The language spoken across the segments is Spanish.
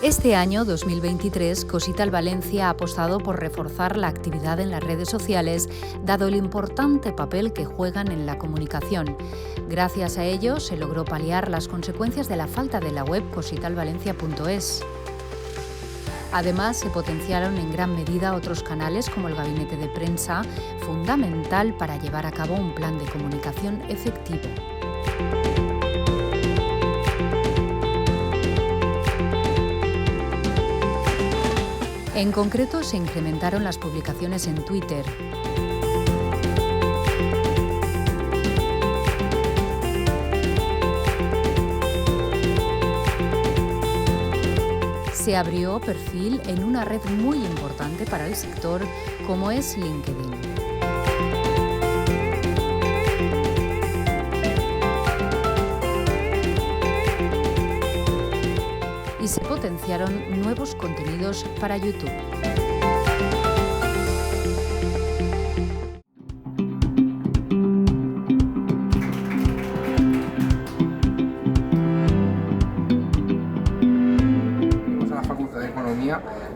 Este año, 2023, Cosital Valencia ha apostado por reforzar la actividad en las redes sociales, dado el importante papel que juegan en la comunicación. Gracias a ello, se logró paliar las consecuencias de la falta de la web cositalvalencia.es. Además, se potenciaron en gran medida otros canales como el gabinete de prensa, fundamental para llevar a cabo un plan de comunicación efectivo. En concreto, se incrementaron las publicaciones en Twitter. Se abrió perfil en una red muy importante para el sector, como es LinkedIn. Y se potenciaron nuevos contenidos para YouTube.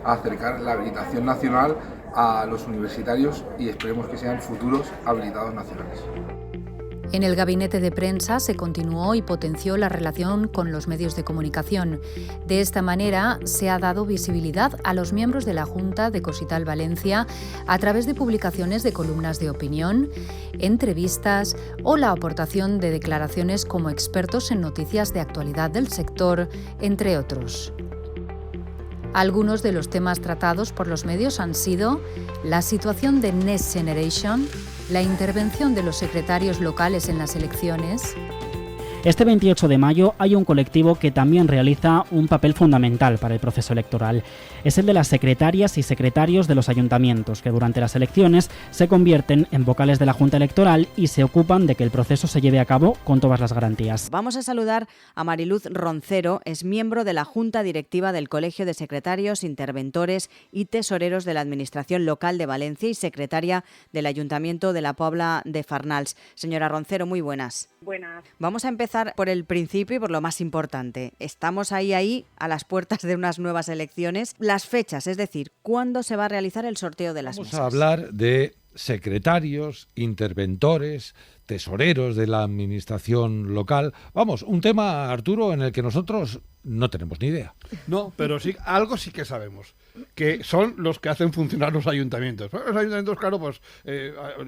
A acercar la habilitación nacional a los universitarios y esperemos que sean futuros habilitados nacionales. En el gabinete de prensa se continuó y potenció la relación con los medios de comunicación. De esta manera se ha dado visibilidad a los miembros de la Junta de Cosital Valencia a través de publicaciones de columnas de opinión, entrevistas o la aportación de declaraciones como expertos en noticias de actualidad del sector, entre otros. Algunos de los temas tratados por los medios han sido la situación de Next Generation, la intervención de los secretarios locales en las elecciones. Este 28 de mayo hay un colectivo que también realiza un papel fundamental para el proceso electoral. Es el de las secretarias y secretarios de los ayuntamientos, que durante las elecciones se convierten en vocales de la Junta Electoral y se ocupan de que el proceso se lleve a cabo con todas las garantías. Vamos a saludar a Mariluz Roncero, es miembro de la Junta Directiva del Colegio de Secretarios, Interventores y Tesoreros de la Administración Local de Valencia y secretaria del Ayuntamiento de la Pobla de Farnals. Señora Roncero, muy buenas. Buenas. Vamos a empezar por el principio y por lo más importante. Estamos ahí a las puertas de unas nuevas elecciones. Las fechas, es decir, ¿cuándo se va a realizar el sorteo de las mesas? Vamos a hablar de secretarios, interventores, tesoreros de la administración local. Vamos, un tema, Arturo, en el que nosotros no tenemos ni idea. No, pero sí, algo sí que sabemos, que son los que hacen funcionar los ayuntamientos. Los ayuntamientos, claro, pues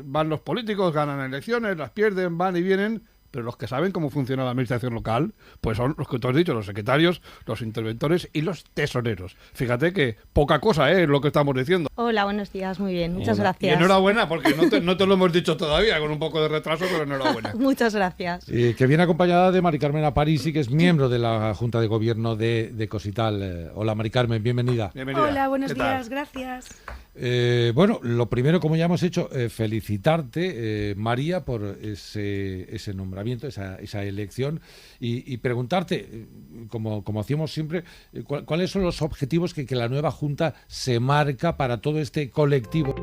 van los políticos, ganan elecciones, las pierden, van y vienen, pero los que saben cómo funciona la administración local, pues son los que tú has dicho, los secretarios, los interventores y los tesoreros. Fíjate que poca cosa es lo que estamos diciendo. Hola, buenos días, muy bien, muchas Hola. gracias. Y enhorabuena, porque no te lo hemos dicho todavía, con un poco de retraso, pero enhorabuena. Muchas gracias. Que viene acompañada de Mari Carmen Aparici, que es miembro de la Junta de Gobierno de Cosital. Hola, Mari Carmen, bienvenida. Bienvenida. Hola, buenos ¿Qué tal? días, gracias. Bueno, lo primero, como ya hemos hecho, felicitarte, María, por ese nombramiento, esa elección, y preguntarte, como hacíamos siempre, cuáles son los objetivos que la nueva Junta se marca para todo este colectivo.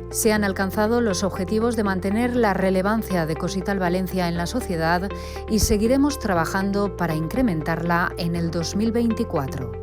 Se han alcanzado los objetivos de mantener la relevancia de Cosital Valencia en la sociedad y seguiremos trabajando para incrementarla en el 2024.